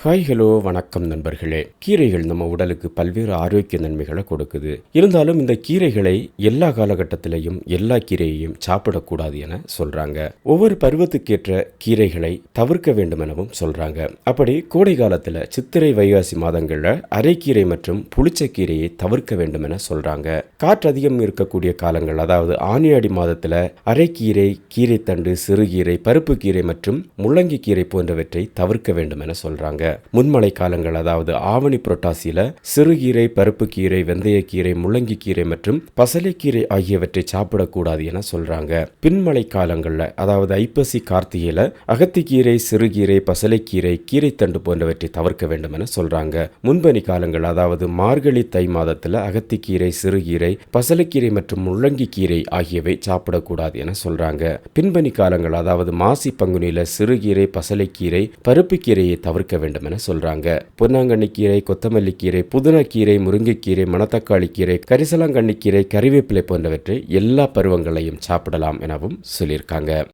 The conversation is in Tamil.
ஹாய் ஹலோ வணக்கம் நண்பர்களே. கீரைகள் நம்ம உடலுக்கு பல்வேறு ஆரோக்கிய நன்மைகளை கொடுக்குது. இருந்தாலும் இந்த கீரைகளை எல்லா காலகட்டத்திலையும் எல்லா கீரையையும் சாப்பிடக்கூடாது என சொல்றாங்க. ஒவ்வொரு பருவத்துக்கேற்ற கீரைகளை தவிர்க்க வேண்டும் எனவும் சொல்றாங்க. அப்படி கோடை காலத்துல சித்திரை வைகாசி மாதங்கள்ல அரைக்கீரை மற்றும் புளிச்சக்கீரையை தவிர்க்க வேண்டும் என சொல்றாங்க. காற்று அதிகம் இருக்கக்கூடிய காலங்கள், அதாவது ஆனி ஆடி மாதத்துல அரைக்கீரை, கீரைத்தண்டு, சிறுகீரை, பருப்பு கீரை மற்றும் முள்ளங்கி கீரை போன்றவற்றை தவிர்க்க வேண்டும் என சொல்றாங்க. முன்மழை காலங்கள், அதாவது ஆவணி புரட்டாசியில சிறுகீரை, பருப்பு கீரை, வெந்தயக்கீரை, முள்ளங்கி கீரை மற்றும் பசலைக்கீரை ஆகியவற்றை சாப்பிடக்கூடாது என சொல்றாங்க. பின்மழை காலங்கள்ல, அதாவது ஐப்பசி கார்த்திகையில அகத்திக்கீரை, சிறுகீரை, பசலைக்கீரை, கீரைத்தண்டு போன்றவற்றை தவிர்க்க வேண்டும் என சொல்றாங்க. முன்பனி காலங்கள், அதாவது மார்கழி தை மாதத்துல அகத்திக்கீரை, சிறுகீரை, பசலைக்கீரை மற்றும் முள்ளங்கி கீரை ஆகியவை சாப்பிடக்கூடாது என சொல்றாங்க. பின்பனி காலங்கள், அதாவது மாசி பங்குனியில சிறுகீரை, பசலைக்கீரை, பருப்பு கீரையை தவிர்க்க வேண்டும் என சொல்றாங்க. பொன்னாங்கண்ணி கீரை, கொத்தமல்லி கீரை, புதினக்கீரை, முருங்கைக்கீரை, மணத்தக்காளி கீரை, கரிசலாங்கண்ணி கீரை, கறிவேப்பிலை போன்றவற்றை எல்லா பருவங்களையும் சாப்பிடலாம் எனவும் சொல்லியிருக்காங்க.